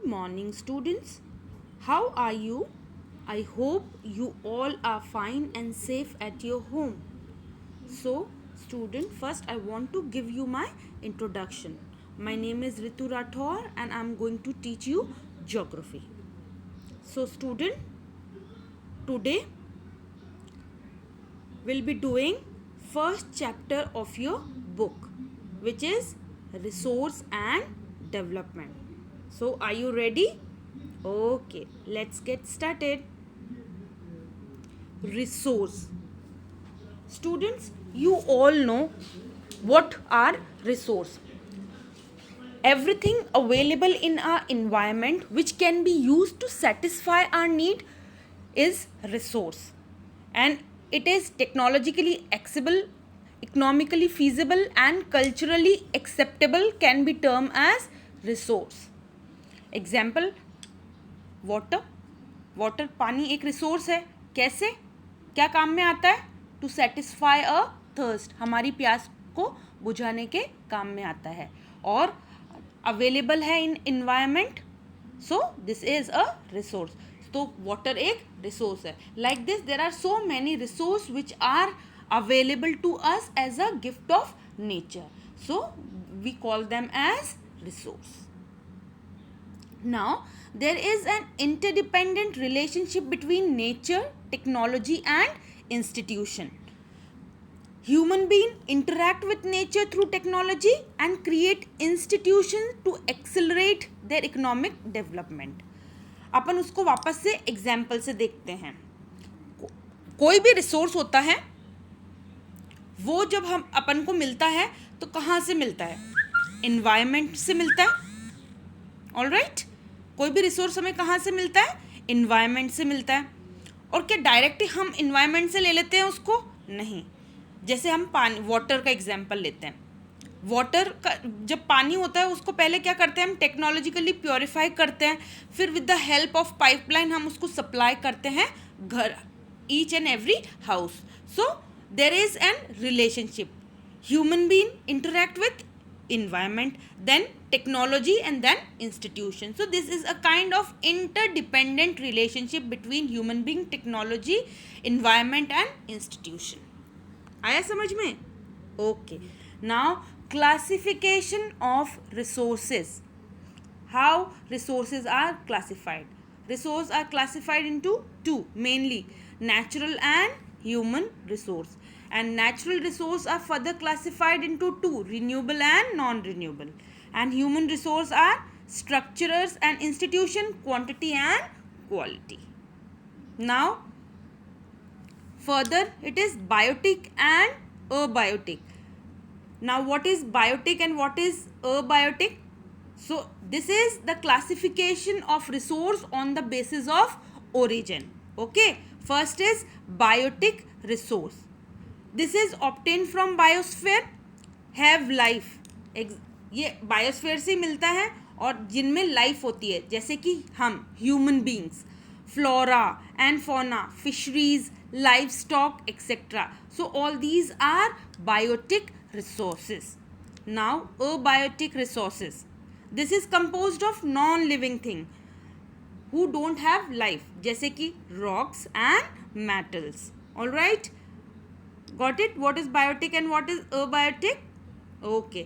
Good morning, students. How are you? I hope you all are fine and safe at your home. So, student, first I want to give you my introduction. My name is Ritu Rathor and I am going to teach you geography. So, student, today we'll be doing first chapter of your book, which is resource and development. So, are you ready? Okay, let's get started. Resource. Students, you all know what are resource. Everything available in our environment which can be used to satisfy our need is resource, and it is technologically accessible, economically feasible and culturally acceptable can be termed as resource. Example, water पानी एक resource है. कैसे, क्या काम में आता है? To satisfy a thirst, हमारी प्यास को बुझाने के काम में आता है और अवेलेबल है in environment. So this is a resource. तो वाटर एक रिसोर्स है. Like this there are so many resource which are available to us as a gift of nature. So we call them as resource. Now, there is an interdependent relationship between nature, technology and institution. Human beings interact with nature through technology and create institutions to accelerate their economic development. अपन उसको वापस से example से देखते हैं. कोई भी resource होता है वो जब हम अपन को मिलता है तो कहाँ से मिलता है? इन्वायरमेंट से मिलता है. ऑलराइट, कोई भी रिसोर्स हमें कहाँ से मिलता है? इन्वायरमेंट से मिलता है. और क्या डायरेक्टली हम इन्वायरमेंट से ले लेते हैं उसको? नहीं. जैसे हम पानी, वाटर का एग्जांपल लेते हैं. वाटर का जब पानी होता है उसको पहले क्या करते हैं? हम टेक्नोलॉजिकली प्योरीफाई करते हैं, फिर with the help of pipeline हम उसको सप्लाई करते हैं घर, each and every house. So there is an relationship. Human being interact with environment, then technology and then institution. So this is a kind of interdependent relationship between human being, technology, environment and institution. आया समझ में? Okay. Now classification of resources. How resources are classified? Resources are classified into two, mainly natural and human resource. And natural resources are further classified into two, renewable and non-renewable. And human resources are structures and institution, quantity and quality. Now, further it is biotic and abiotic. Now, what is biotic and what is abiotic? So, this is the classification of resource on the basis of origin. Okay, first is biotic resource. This is obtained from biosphere, have life. ये biosphere से मिलता है और जिनमें life होती है, जैसे कि हम human beings, flora and fauna, fisheries, livestock etcetera. So all these are biotic resources. Now abiotic resources, this is composed of non living thing who don't have life, जैसे कि rocks and metals. All right, got it? What is biotic and what is abiotic? Okay,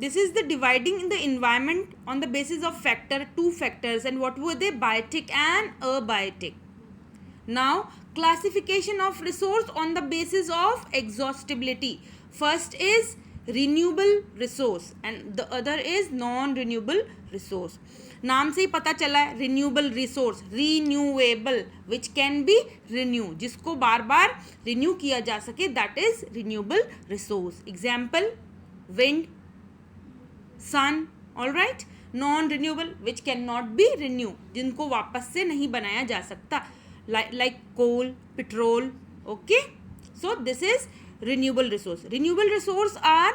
this is the dividing in the environment on the basis of two factors, and what were they? Biotic and abiotic. Now, classification of resource on the basis of exhaustibility. First is renewable resource and the other is non-renewable resource. नाम से ही पता चला है, renewable resource, renewable which can be renew, जिसको बार बार renew किया जा सके, that is renewable resource. Example, wind, sun. Alright. Non renewable which can not be renew, जिनको वापस से नहीं बनाया जा सकता, like coal, petrol. Okay, so this is renewable resource. Renewable resource are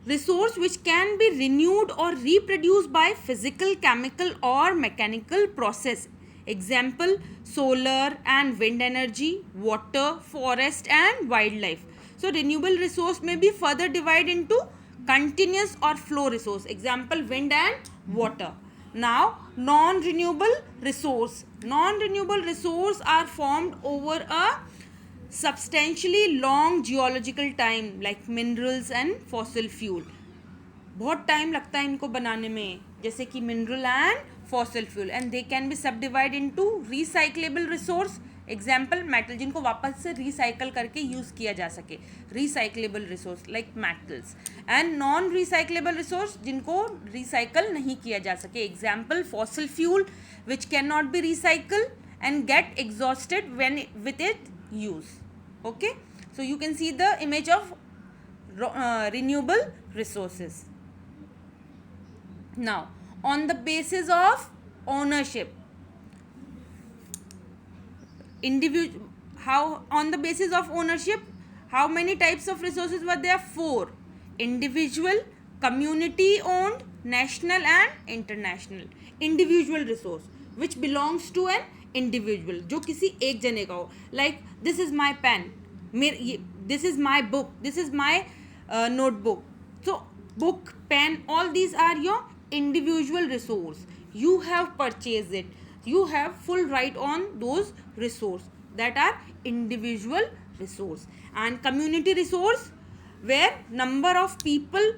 resource which can be renewed or reproduced by physical, chemical or mechanical process. Example, solar and wind energy, water, forest and wildlife. So renewable resource may be further divided into continuous or flow resource. Example, wind and water. Now, non-renewable resource. Non-renewable resource are formed over a substantially long geological time, like minerals and fossil fuel. बहुत time लगता है इनको बनाने में, जैसे कि mineral and fossil fuel, and they can be subdivide into recyclable resource. Example, metal, जिनको वापस से रिसाइकल करके यूज़ किया जा सके, recyclable resource like metals. And non recyclable resource, जिनको रिसाइकल नहीं किया जा सके. Example, fossil fuel which can not be recycle and get exhausted when with it use. Okay, so you can see the image of renewable resources. Now, on the basis of ownership, on the basis of ownership, how many types of resources were there? 4. Individual, community owned, national and international. Individual resource which belongs to an individual, जो किसी एक जने का हो. Like, this is my pen, this is my book, this is my notebook. So book, pen, all these are your individual resource. You have purchased it, you have full right on those resource, that are individual resource. And community resource, where number of people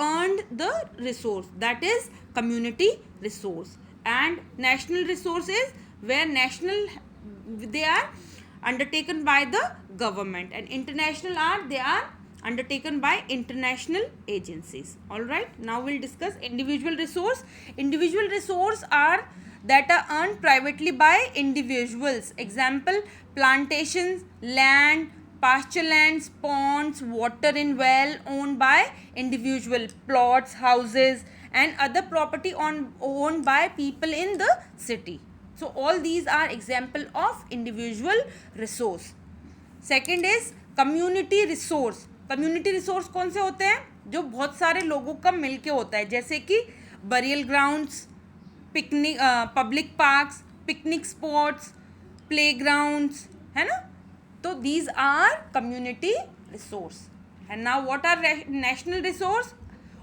earned the resource, that is community resource. And national resource is where national, they are undertaken by the government, and international are, they are undertaken by international agencies. All right, now we'll discuss individual resource. Individual resource are that are earned privately by individuals. Example, plantations, land, pasture lands, ponds, water in well owned by individual, plots, houses and other property owned by people in the city. So all these are example of individual resource. Second is community resource. Community resource कौन से होते हैं? जो बहुत सारे लोगों का मिलके होता है, जैसे कि burial grounds, picnic, public parks, picnic spots, playgrounds, है ना. तो these are community resource. And now what are national resource?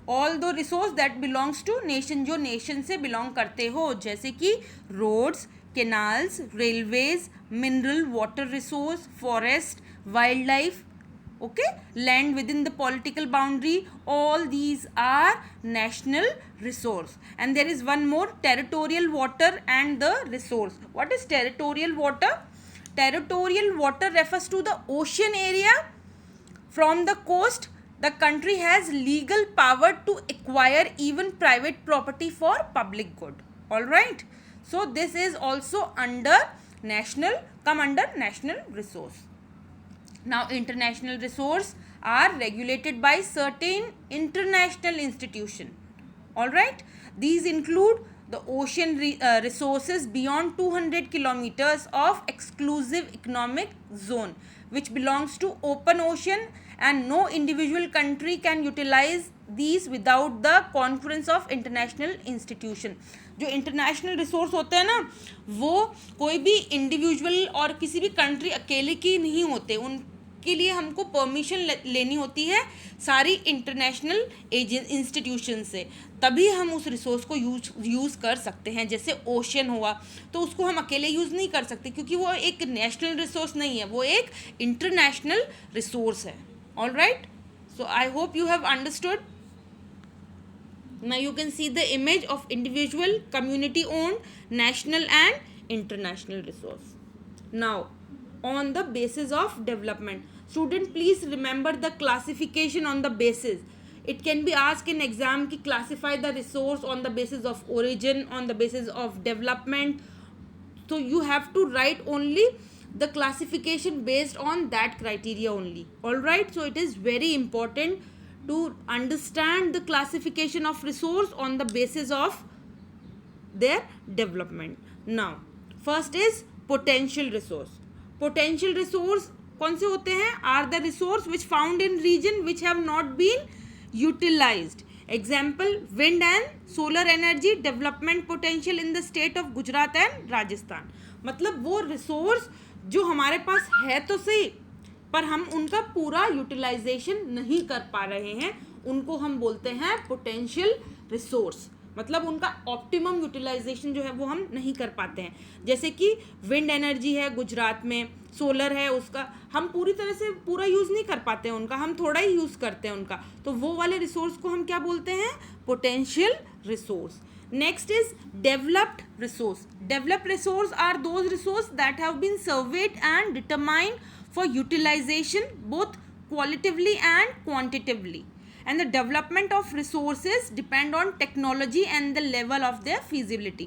All those resource that belongs to nation, जो नेशन से बिलोंग करते हो, जैसे कि roads, canals, railways, mineral water resource, forest, wildlife, okay, land within the political boundary, all these are national resource. And there is one more, territorial water and the resource. What is territorial water? Territorial water refers to the ocean area. From the coast, the country has legal power to acquire even private property for public good. All right, so this is also under national, come under national resource. Now, international resource are regulated by certain international institution. All right, these include the ocean resources beyond 200 kilometers of exclusive economic zone, which belongs to open ocean, and no individual country can utilize these without the concurrence of international institution. जो international resource होते हैं ना, वो कोई भी individual और किसी भी कंट्री अकेले की नहीं होते, उनके लिए हमको परमिशन लेनी होती है सारी इंटरनेशनल इंस्टीट्यूशन से, तभी हम उस रिसोर्स को यूज़ कर सकते हैं. जैसे ओशन हुआ तो उसको हम अकेले यूज़ नहीं कर सकते, क्योंकि वो एक नेशनल रिसोर्स नहीं है, वो एक इंटरनेशनल रिसोर्स है. All right, so I hope you have understood. Now you can see the image of individual, community owned, national and international resource. Now, on the basis of development, student please remember the classification on the basis. It can be asked in exam ki classify the resource on the basis of origin, on the basis of development. So you have to write only the classification based on that criteria only. All right, so it is very important to understand the classification of resource on the basis of their development. Now, first is potential resource. Potential resource कौन से होते हैं? Are the resource which found in region which have not been utilized. Example, wind and solar energy development potential in the state of Gujarat and Rajasthan. मतलब वो resource जो हमारे पास है तो सही, पर हम उनका पूरा यूटिलाइजेशन नहीं कर पा रहे हैं, उनको हम बोलते हैं पोटेंशियल रिसोर्स. मतलब उनका ऑप्टिमम यूटिलाइजेशन जो है वो हम नहीं कर पाते हैं। जैसे कि विंड एनर्जी है गुजरात में, सोलर है, उसका हम पूरी तरह से पूरा यूज़ नहीं कर पाते हैं उनका, हम थोड़ा ही यूज़ करते हैं उनका, तो वो वाले रिसोर्स को हम क्या बोलते हैं? Potential resource. Next is developed resource. Developed resource are those resource that have been surveyed and determined for utilisation both qualitatively and quantitatively, and the development of resources depend on technology and the level of their feasibility.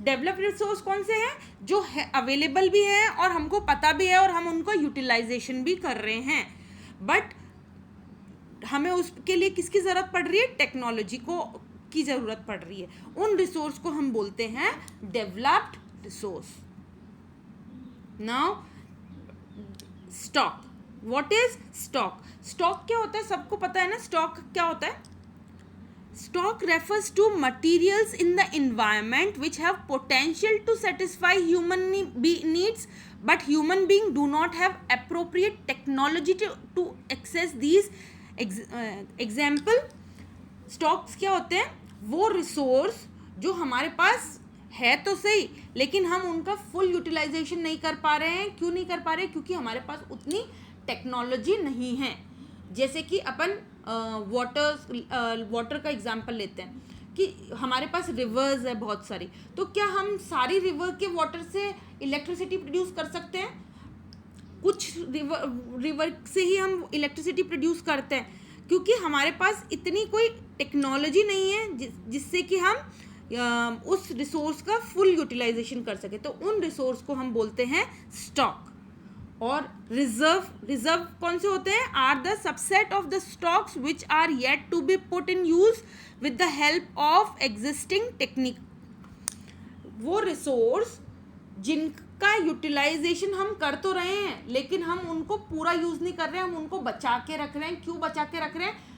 Developed resource कौन से हैं? जो है available भी है और हमको पता भी है और हम उनको यूटिलाइजेशन भी कर रहे हैं, बट हमें उसके लिए किसकी ज़रूरत पड़ रही है? टेक्नोलॉजी को की ज़रूरत पड़ रही है। उन रिसोर्स को हम बोलते हैं developed resource. Now stock. What is stock? Stock क्या होता है? सबको पता है ना stock क्या होता है? Stock refers to materials in the environment which have potential to satisfy human needs, but human beings do not have appropriate technology to access these. Example, stocks क्या होते हैं? वो resource जो हमारे पास है तो सही, लेकिन हम उनका फुल यूटिलाइजेशन नहीं कर पा रहे हैं। क्यों नहीं कर पा रहे? क्योंकि हमारे पास उतनी टेक्नोलॉजी नहीं है। जैसे कि अपन वाटर का एग्जांपल लेते हैं कि हमारे पास रिवर्स है बहुत सारी, तो क्या हम सारी रिवर के वाटर से इलेक्ट्रिसिटी प्रोड्यूस कर सकते हैं? कुछ रिवर से ही हम इलेक्ट्रिसिटी प्रोड्यूस करते हैं, क्योंकि हमारे पास इतनी कोई टेक्नोलॉजी नहीं है जिससे कि हम उस रिसोर्स का फुल यूटिलाइजेशन कर सके। तो उन रिसोर्स को हम बोलते हैं स्टॉक। और रिजर्व कौन से होते हैं? Are the subset of the stocks which are yet to be put in use with the help of existing technique. वो रिसोर्स जिनका यूटिलाइजेशन हम कर तो रहे हैं, लेकिन हम उनको पूरा यूज नहीं कर रहे हैं, हम उनको बचा के रख रहे हैं। क्यों बचा के रख रहे हैं?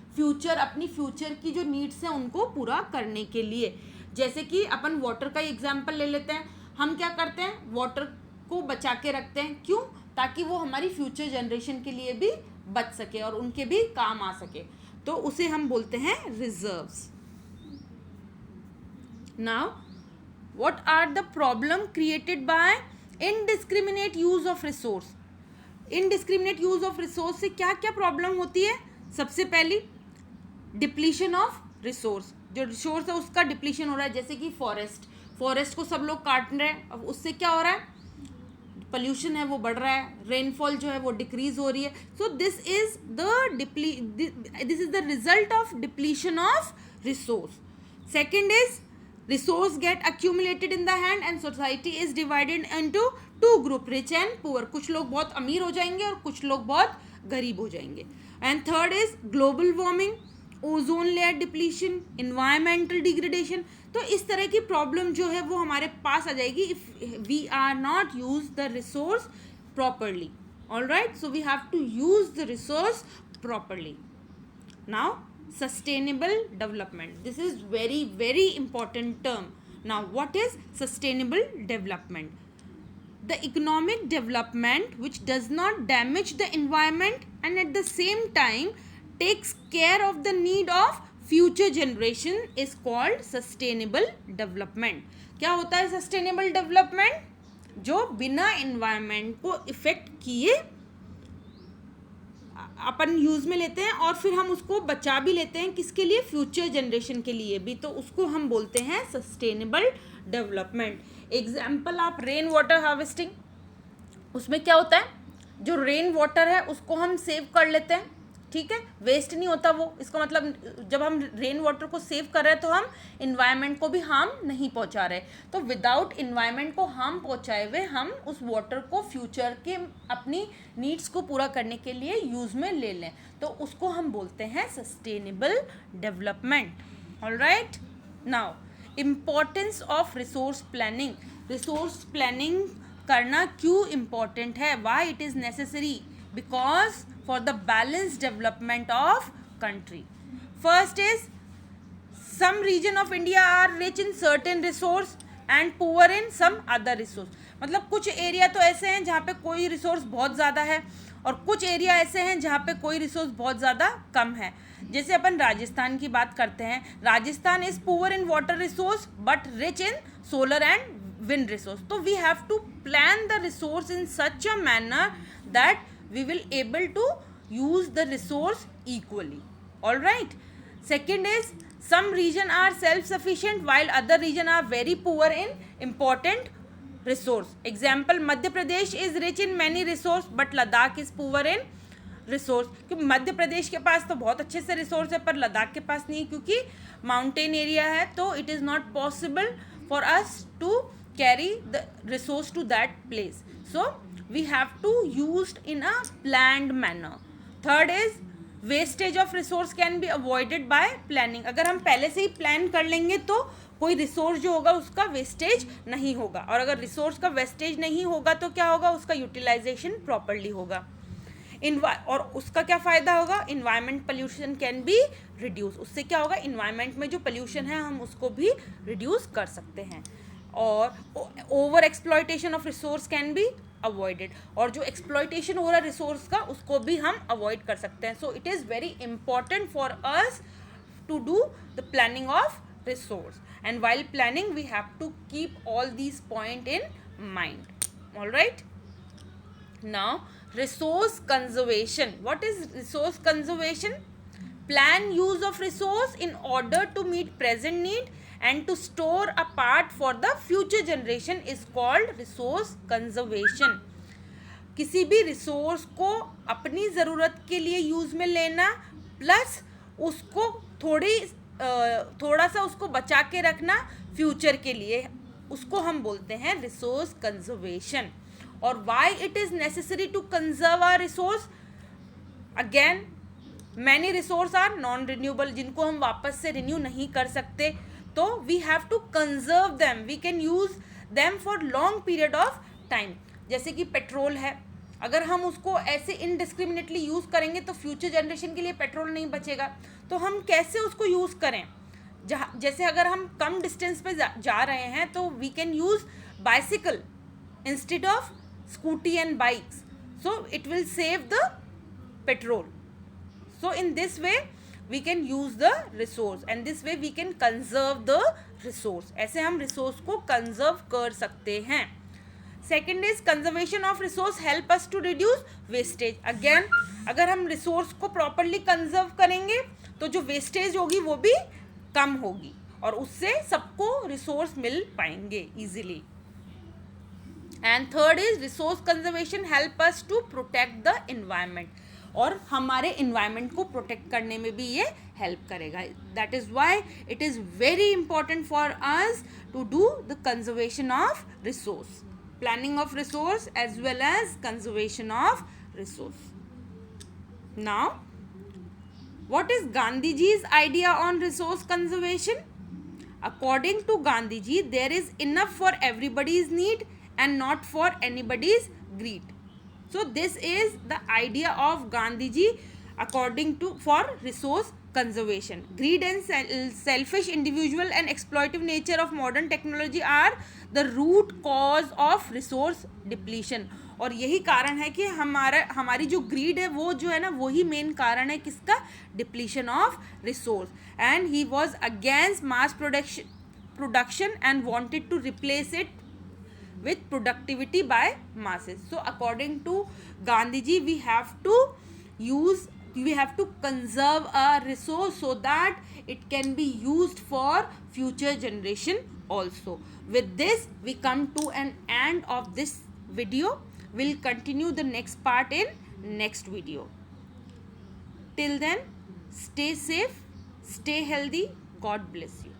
अपनी फ्यूचर की जो नीड्स हैं उनको पूरा करने के लिए। जैसे कि अपन वाटर का एग्जाम्पल ले लेते हैं। हम क्या करते हैं? वाटर को बचा के रखते हैं। क्यों? ताकि वो हमारी फ्यूचर जनरेशन के लिए भी बच सके और उनके भी काम आ सके, तो उसे हम बोलते हैं reserves. Now what are the problem created by indiscriminate use of resource? Indiscriminate use of resource से क्या क्या प्रॉब्लम होती है? सबसे पहली, डिप्लीशन ऑफ रिसोर्स। जो रिसोर्स है उसका डिप्लीशन हो रहा है। जैसे कि फॉरेस्ट को सब लोग काट रहे हैं, अब उससे क्या हो रहा है? पोल्यूशन है वो बढ़ रहा है, रेनफॉल जो है वो डिक्रीज हो रही है। So this is the result of depletion of resource. Second is resource get accumulated in the hand and society is divided into two group, rich and poor. कुछ लोग बहुत अमीर हो जाएंगे और कुछ लोग बहुत गरीब हो जाएंगे। And third is global warming, ozone layer depletion, environmental degradation. तो इस तरह की प्रॉब्लम जो है वो हमारे पास आ जाएगी if we are not use the resource properly. Alright, so we have to use the resource properly. Now sustainable development, this is very very important term. Now what is sustainable development? The economic development which does not damage the environment and at the same time takes care of the need of future generation is called sustainable development. क्या होता है sustainable development? जो बिना environment को effect किए अपन use में लेते हैं और फिर हम उसको बचा भी लेते हैं। किसके लिए? फ्यूचर जनरेशन के लिए भी। तो उसको हम बोलते हैं सस्टेनेबल डेवलपमेंट। एग्जाम्पल आप रेन वाटर हार्वेस्टिंग, उसमें क्या होता है? जो रेन वाटर है उसको हम सेव कर लेते हैं, ठीक है, वेस्ट नहीं होता वो। इसका मतलब जब हम रेन वाटर को सेव कर रहे हैं तो हम इन्वायरमेंट को भी हार्म नहीं पहुंचा रहे। तो विदाउट इन्वायरमेंट को हार्म पहुंचाए हुए हम उस वाटर को फ्यूचर के अपनी नीड्स को पूरा करने के लिए यूज़ में ले लें, तो उसको हम बोलते हैं sustainable development. Alright, now importance of resource planning. Resource planning करना क्यों इम्पोर्टेंट है? Y it is necessary? Because for the balanced development of country. First is, some region of India are rich in certain resource and poor in some other resource. मतलब कुछ area तो ऐसे हैं जहाँ पे कोई रिसोर्स बहुत ज़्यादा है और कुछ एरिया ऐसे हैं जहाँ पे कोई रिसोर्स बहुत ज़्यादा कम है। जैसे अपन राजस्थान की बात करते हैं, Rajasthan is poor in water resource but rich in solar and wind resource. So we have to plan the resource in such a manner that we will able to use the resource equally. All right. Second is, some region are self sufficient while other region are very poor in important resource. Example, Madhya Pradesh is rich in many resource but Ladakh is poor in resource. क्योंकि मध्य प्रदेश के पास तो बहुत अच्छे से resource है पर लद्दाख के पास नहीं, क्योंकि माउंटेन एरिया है, तो it is not possible for us to carry the resource to that place. So we have to use in a planned manner. Third is, wastage of resource can be avoided by planning. अगर हम पहले से ही plan कर लेंगे तो कोई resource जो होगा उसका वेस्टेज नहीं होगा, और अगर रिसोर्स का वेस्टेज नहीं होगा तो क्या होगा, उसका यूटिलाइजेशन प्रॉपरली होगा। और उसका क्या फ़ायदा होगा, environment pollution can be reduce. उससे क्या होगा, इन्वायरमेंट में जो पोल्यूशन है हम उसको भी रिड्यूस कर सकते हैं। और over exploitation of resource can be avoided, और जो एक्सप्लॉयटेशन हो रहा है रिसोर्स का उसको भी हम अवॉइड कर सकते हैं। So it is very important for us to do the planning of resource, and while planning we have to keep all these point in mind. All right, now resource conservation. What is resource conservation? Plan use of resource in order to meet present need and to store a part for the future generation is called resource conservation. किसी भी resource को अपनी ज़रूरत के लिए use में लेना plus उसको थोड़ा सा उसको बचा के रखना फ्यूचर के लिए, उसको हम बोलते हैं रिसोर्स कंजर्वेशन। और why it is necessary to conserve our resource? Again, many resources are non-renewable, जिनको हम वापस से रिन्यू नहीं कर सकते, तो we have to conserve them. We can use them for long period of time. जैसे कि पेट्रोल है, अगर हम उसको ऐसे इनडिस्क्रिमिनेटली यूज़ करेंगे तो फ्यूचर जनरेशन के लिए पेट्रोल नहीं बचेगा, तो हम कैसे उसको यूज़ करें। जैसे अगर हम कम डिस्टेंस पे जा रहे हैं तो we can use bicycle instead of scooty and bikes, so it will save the petrol. So in this way we can use the resource, and this way we can conserve the resource. ऐसे हम resource को conserve कर सकते हैं। Second is, conservation of resource help us to reduce wastage. Again, अगर हम resource को properly conserve करेंगे तो जो wastage होगी वो भी कम होगी, और उससे सबको resource मिल पाएंगे easily. And third is, resource conservation help us to protect the environment, और हमारे इन्वायरमेंट को प्रोटेक्ट करने में भी ये हेल्प करेगा। That is why it is very important for us to do the conservation of resource, planning of resource as well as conservation of resource. Now what is Gandhiji's idea on resource conservation? According to Gandhiji, there is enough for everybody's need and not for anybody's greed. So this is the idea of Gandhiji according to for resource conservation. Greed and selfish individual and exploitative nature of modern technology are the root cause of resource depletion. और यही कारण है कि हमारी जो grid है वो जो है ना, वही मेन कारण है किसका, depletion of resource. And he was against mass production and wanted to replace it with productivity by masses. So according to Gandhiji, we have to conserve a resource so that it can be used for future generation also. With this we come to an end of this video. We'll continue the next part in next video. Till then, stay safe, stay healthy. God bless you.